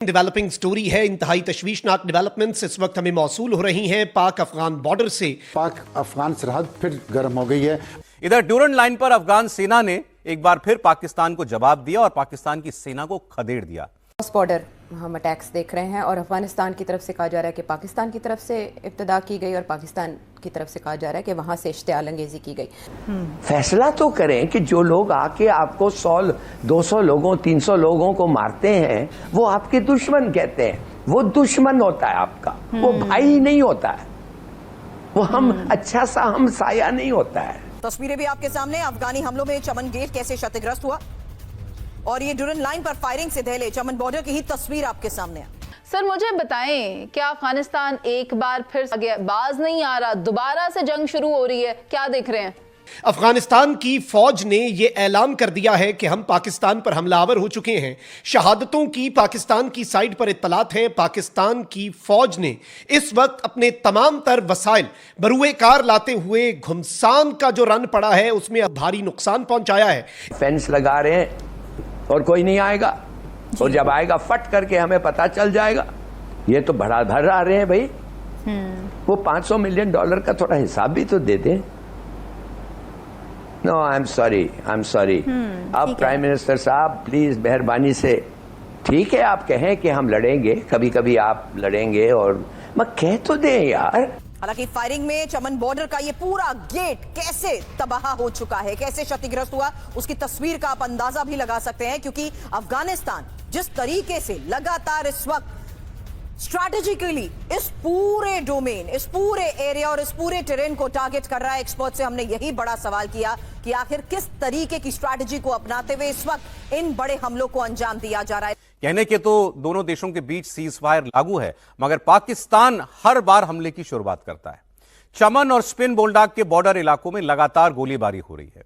Developing story है, इंतहाई तशवीशनाक developments इस वक्त हमें मौसूल हो रही हैं पाक अफगान बॉर्डर से। पाक अफगान सरहद फिर गर्म हो गई है। इधर ड्यूरन लाइन पर अफगान सेना ने एक बार फिर पाकिस्तान को जवाब दिया और पाकिस्तान की सेना को खदेड़ दिया। क्रॉस बॉर्डर हम अटैक्स देख रहे हैं और अफगानिस्तान की तरफ से कहा जा रहा है कि पाकिस्तान की तरफ से इब्तिदा की गई और पाकिस्तान की तरफ से कहा जा रहा है कि वहां से इश्तियाल अंगेजी की गई। फैसला तो करें कि जो लोग आके आपको 100 200 लोगों 300 लोगों को मारते हैं वो आपके दुश्मन कहते हैं। वो दुश्मन होता है आपका, वो भाई नहीं होता है, वो हम अच्छा सा हम साया नहीं होता है। तस्वीरें भी आपके सामने, अफगानी हमलों में चमन गेट कैसे क्षतिग्रस्त हुआ और ये ड्यूरन लाइन पर फायरिंग से दहले चमन बॉर्डर की ही तस्वीर आपके सामने है। सर मुझे बताएं, क्या अफगानिस्तान एक बार फिर बाज नहीं आ रहा, दोबारा से जंग शुरू हो रही है, क्या देख रहे हैं? अफगानिस्तान की फौज ने यह ऐलान कर दिया है कि हम पाकिस्तान पर हमलावर हो चुके हैं। शहादतों की पाकिस्तान की साइड पर इत्तलात हैं। पाकिस्तान की फौज ने इस वक्त अपने तमाम तर वसाइल बरूए कार लाते हुए घुमसान का जो रन पड़ा है उसमें भारी नुकसान पहुंचाया है। फेंस लगा रहे हैं और कोई नहीं आएगा, और जब आएगा फट करके हमें पता चल जाएगा। ये तो बड़ा धर आ रहे हैं भाई। वो $500 मिलियन का थोड़ा हिसाब भी तो दे दें। No I am sorry. अब प्राइम मिनिस्टर साहब प्लीज मेहरबानी से, ठीक है आप कहें कि हम लड़ेंगे, कभी कभी आप लड़ेंगे, और मैं कह तो दें यार। हालांकि फायरिंग में चमन बॉर्डर का ये पूरा गेट कैसे तबाह हो चुका है, कैसे क्षतिग्रस्त हुआ, उसकी तस्वीर का आप अंदाजा भी लगा सकते हैं। क्योंकि अफगानिस्तान जिस तरीके से लगातार इस वक्त स्ट्रैटेजिकली इस पूरे डोमेन, इस पूरे एरिया और इस पूरे टेरेन को टारगेट कर रहा है, एक्सपर्ट से हमने यही बड़ा सवाल किया कि आखिर किस तरीके की स्ट्रैटेजी को अपनाते हुए इस वक्त इन बड़े हमलों को अंजाम दिया जा रहा है। कहने के तो दोनों देशों के बीच सीज फायर लागू है, मगर पाकिस्तान हर बार हमले की शुरुआत करता है। चमन और स्पिन बोल्डाक के बॉर्डर इलाकों में लगातार गोलीबारी हो रही है।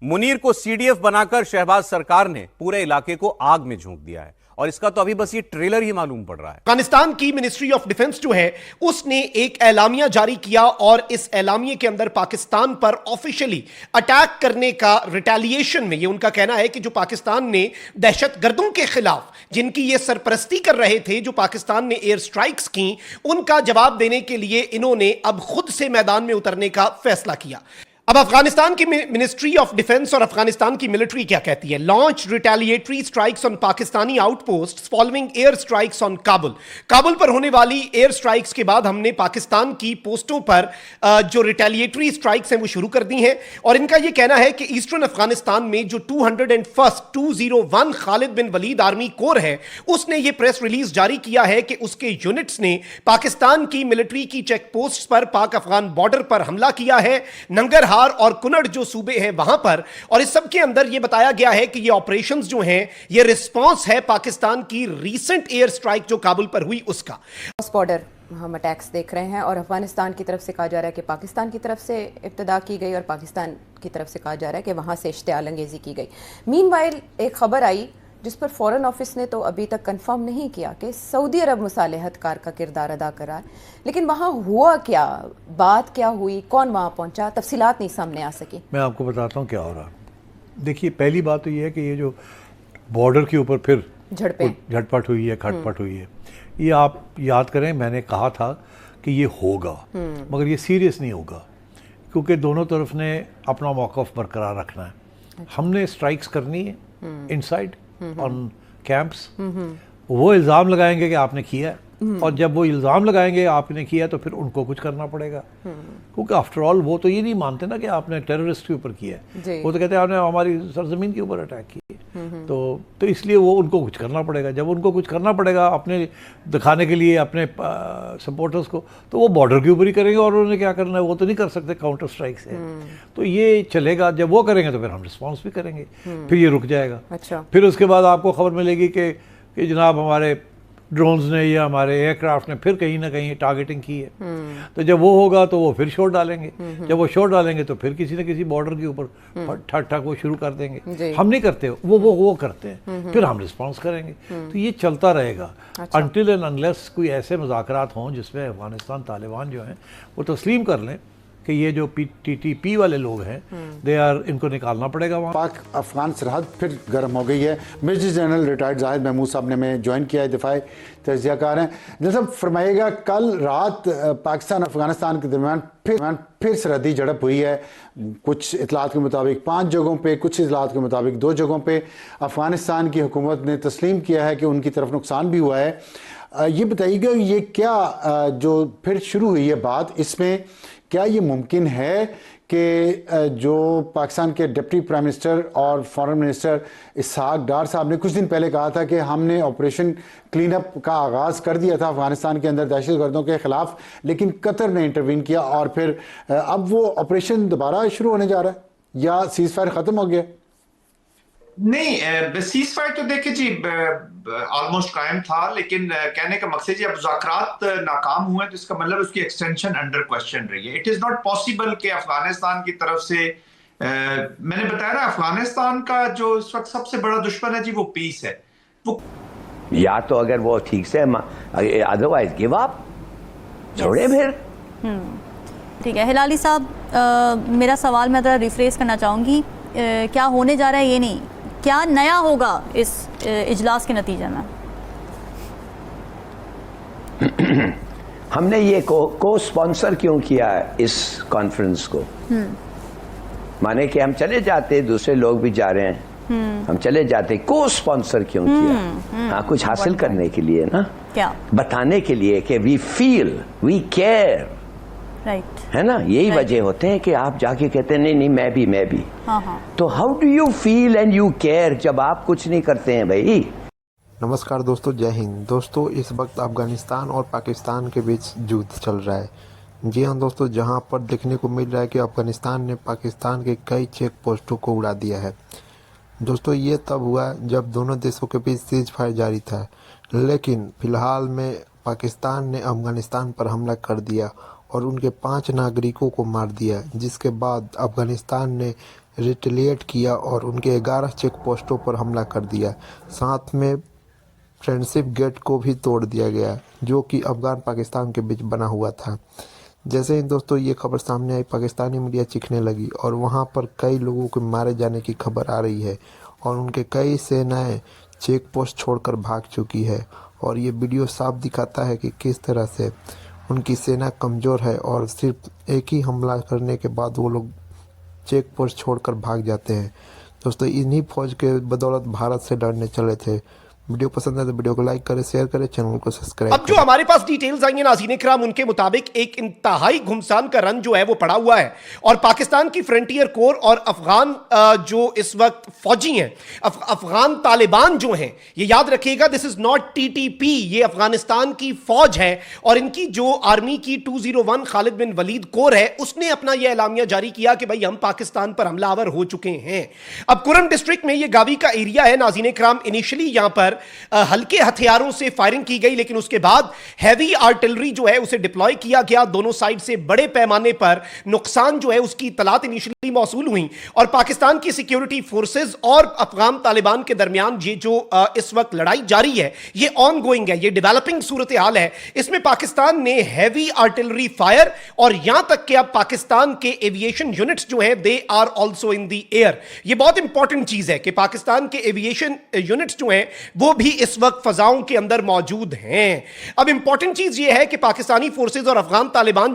मुनीर को सीडीएफ बनाकर शहबाज सरकार ने पूरे इलाके को आग में झोंक दिया है, और इसका तो अभी बस ये ट्रेलर ही मालूम पड़ रहा है। अफगानिस्तान की मिनिस्ट्री ऑफ डिफेंस जो है उसने एक एलामिया जारी किया और इस एलामिया के अंदर पाकिस्तान पर ऑफिशियली अटैक करने का रिटेलिएशन में, ये उनका कहना है कि जो पाकिस्तान ने दहशतगर्दों के खिलाफ जिनकी ये सरपरस्ती कर रहे थे, जो पाकिस्तान ने एयर स्ट्राइक्स की, उनका जवाब देने के लिए इन्होंने अब खुद से मैदान में उतरने का फैसला किया। अब अफगानिस्तान की मिनिस्ट्री ऑफ डिफेंस और अफगानिस्तान की मिलिट्री क्या कहती है? Launch retaliatory strikes on Pakistani outposts following air strikes on Kabul. Kabul पर होने वाली एयर स्ट्राइक्स के बाद हमने पाकिस्तान की पोस्टों पर जो रिटेलिएटरी स्ट्राइक्स हैं वो शुरू कर दी हैं, और इनका यह कहना है कि ईस्टर्न अफगानिस्तान में जो 201 खालिद बिन वलीद आर्मी कोर है, उसने यह प्रेस रिलीज जारी किया है कि उसके यूनिट्स ने पाकिस्तान की मिलिट्री की चेक पोस्ट पर पाक अफगान बॉर्डर पर हमला किया है, नंगरहार और कुनड़ जो सूबे हैं वहां पर। और इस सब के अंदर यह बताया गया है कि ये ऑपरेशंस जो हैं ये रिस्पांस है पाकिस्तान की रीसेंट एयर स्ट्राइक जो काबुल पर हुई उसका। क्रॉस बॉर्डर हम अटैक्स देख रहे हैं और अफगानिस्तान की तरफ से कहा जा रहा है कि पाकिस्तान की तरफ से इब्तिदा की गई और पाकिस्तान की तरफ से कहा जा रहा है कि वहां से इश्तियाल अंगेजी की गई। मीनवाइल एक खबर आई जिस पर फॉरेन ऑफिस ने तो अभी तक कंफर्म नहीं किया कि सऊदी अरब मुसालिहतकार का किरदार अदा कर रहा है, लेकिन वहाँ हुआ क्या, बात क्या हुई, कौन वहाँ पहुँचा, तफसीलात नहीं सामने आ सकी। मैं आपको बताता हूँ क्या हो रहा। देखिए, पहली बात तो ये है कि ये जो बॉर्डर के ऊपर फिर झटपट हुई है, खटपट हुई है, ये आप याद करें मैंने कहा था कि ये होगा, मगर ये सीरियस नहीं होगा, क्योंकि दोनों तरफ ने अपना मौक़िफ़ बरकरार रखना है। हमने स्ट्राइक्स करनी है इनसाइड ऑन कैंप्स। वो इल्ज़ाम लगाएंगे कि आपने किया है, और जब वो इल्ज़ाम लगाएंगे आपने किया तो फिर उनको कुछ करना पड़ेगा, क्योंकि आफ्टर ऑल वो तो ये नहीं मानते ना कि आपने टेररिस्ट के ऊपर किया है, वो तो कहते हैं आपने हमारी सरजमीन के ऊपर अटैक किया। तो इसलिए वो उनको कुछ करना पड़ेगा। जब उनको कुछ करना पड़ेगा अपने दिखाने के लिए अपने सपोर्टर्स को, तो वो बॉर्डर के ऊपर ही करेंगे, और उन्होंने क्या करना है वो तो नहीं कर सकते काउंटर स्ट्राइक से। तो ये चलेगा, जब वो करेंगे तो फिर हम रिस्पॉन्स भी करेंगे, फिर ये रुक जाएगा। अच्छा। फिर उसके बाद आपको खबर मिलेगी कि जनाब हमारे ड्रोन्स ने या हमारे एयरक्राफ्ट ने फिर कहीं ना कहीं टारगेटिंग की है। तो जब वो होगा तो वो फिर शॉट डालेंगे, जब वो शॉट डालेंगे तो फिर किसी न किसी बॉर्डर के ऊपर ठक ठक वो शुरू कर देंगे। हम नहीं करते, वो करते हैं, फिर हम रिस्पांस करेंगे। तो ये चलता रहेगा अनटिल एंड अनलेस कोई ऐसे मुज़ाकरात हों जिसमें अफगानिस्तान तालिबान जो हैं वो तस्लीम कर लें कि ये जो TTP वाले लोग हैं इनको निकालना पड़ेगा वहाँ। पाक अफगान सरहद फिर गर्म हो गई है। Major general retired Zahid Mahmood साहब ने हमें ज्वाइन किया है, दिफाई तजियाकार हैं। जैसा फरमाइएगा, कल रात पाकिस्तान अफगानिस्तान के दरमियान फिर सरहदी झड़प हुई है। कुछ इतलात के मुताबिक 5 जगहों पे, कुछ इतलात के मुताबिक 2 जगहों पे अफगानिस्तान की हुकूमत ने तस्लीम किया है कि उनकी तरफ नुकसान भी हुआ है। ये बताइएगा, ये क्या जो फिर शुरू हुई है बात, इसमें क्या ये मुमकिन है कि जो पाकिस्तान के डिप्टी प्राइम मिनिस्टर और फॉरेन मिनिस्टर इसहाक डार साहब ने कुछ दिन पहले कहा था कि हमने ऑपरेशन क्लीन अप का आगाज़ कर दिया था अफगानिस्तान के अंदर दहशतगर्दों के खिलाफ, लेकिन कतर ने इंटरवीन किया और फिर अब वो ऑपरेशन दोबारा शुरू होने जा रहा है, या सीज फायर ख़त्म हो गया? नहीं, सीज फायर तो देखिए जी ऑलमोस्ट कायम था, लेकिन कहने का मकसद जी अब मुज़ाकरात नाकाम हुए तो इसका मतलब उसकी एक्सटेंशन अंडर क्वेश्चन रही है। इट इज नॉट पॉसिबल कि अफगानिस्तान की तरफ से मैंने बताया ना, अफगानिस्तान का जो इस वक्त सबसे बड़ा दुश्मन है जी वो पीस है। वो या तो अगर वो ठीक से, अदरवाइज गिव अप, छोड़े फिर। ठीक है हिलाली साहब, मेरा सवाल मैं ज़रा रिफ्रेश करना चाहूँगी। क्या होने जा रहा है ये नहीं, क्या नया होगा इस इजलास के नतीजे में? हमने ये को स्पॉन्सर क्यों किया है इस कॉन्फ्रेंस को? माने कि हम चले जाते, दूसरे लोग भी जा रहे हैं, हम चले जाते, को स्पॉन्सर क्यों किया? हाँ, कुछ हासिल करने के लिए ना, क्या बताने के लिए कि we feel, we care, right है ना, यही वजह होते हैं कि आप जाके कहते हैं नहीं नहीं मैं भी। हाँ। तो how do you feel and you care जब आप कुछ नहीं करते हैं भाई? नमस्कार दोस्तों, जय हिंद। दोस्तों, इस वक्त अफगानिस्तान और पाकिस्तान के बीच युद्ध चल रहा है। जी हाँ दोस्तों, जहां पर देखने को मिल रहा है कि अफगानिस्तान ने पाकिस्तान के कई चेक पोस्टों को उड़ा दिया है। दोस्तों, ये तब हुआ जब दोनों देशों के बीच सीज फायर जारी था, लेकिन फिलहाल में पाकिस्तान ने अफगानिस्तान पर हमला कर दिया और उनके 5 नागरिकों को मार दिया, जिसके बाद अफगानिस्तान ने रिटेलिएट किया और उनके 11 चेक पोस्टों पर हमला कर दिया। साथ में फ्रेंडशिप गेट को भी तोड़ दिया गया, जो कि अफगान पाकिस्तान के बीच बना हुआ था। जैसे ही दोस्तों ये खबर सामने आई, पाकिस्तानी मीडिया चीखने लगी और वहाँ पर कई लोगों के मारे जाने की खबर आ रही है और उनके कई सेनाएं चेक पोस्ट छोड़कर भाग चुकी है। और ये वीडियो साफ दिखाता है कि किस तरह से उनकी सेना कमज़ोर है और सिर्फ एक ही हमला करने के बाद वो लोग चेक पोस्ट छोड़कर भाग जाते हैं। दोस्तों, इन्हीं फौज के बदौलत भारत से लड़ने चले थे। वीडियो पसंद है तो वीडियो को लाइक करें, शेयर करें, चैनल को सब्सक्राइब अब जो हमारे पास डिटेल्स आई हैं नाज़रीन इकराम, उनके मुताबिक एक इंतहाई घुमसान का रन जो है वो पड़ा हुआ है और पाकिस्तान की फ्रंटियर कोर और अफगान जो इस वक्त फौजी हैं, अफगान तालिबान जो हैं, ये याद रखिएगा, दिस इज नॉट TTP, ये अफगानिस्तान की फौज है और इनकी जो आर्मी की 201 खालिद बिन वलीद कोर है, उसने अपना यह एलामिया जारी किया कि भाई हम पाकिस्तान पर हमलावर हो चुके हैं। अब कुरम डिस्ट्रिक्ट में ये गावी का एरिया है नाज़रीन इकराम। इनिशियली यहां पर हल्के हथियारों से फायरिंग की गई, लेकिन उसके बाद हैवी आर्टिलरी जो है उसे डिप्लॉय किया गया। दोनों साइड से बड़े पैमाने पर नुकसान जो है उसकी इतलात इनिशियली मौसूल हुई और पाकिस्तान की सिक्योरिटी फोर्सेस और अफगान तालिबान के दरमियान ये जो इस वक्त लड़ाई जारी है, ये ऑन गोइंग है, ये डेवलपिंग सूरत हाल है। इसमें पाकिस्तान ने हैवी आर्टिलरी फायर और यहां तक कि अब पाकिस्तान के एविएशन यूनिट्स जो है they are also in the air. ये बहुत इंपॉर्टेंट चीज है कि पाकिस्तान के एविएशन यूनिट्स जो हैं वो भी इस वक्त फजाओं के अंदर मौजूद हैं। अब इंपॉर्टेंट चीज यह है कि पाकिस्तानी फोर्सेस और अफगान तालिबान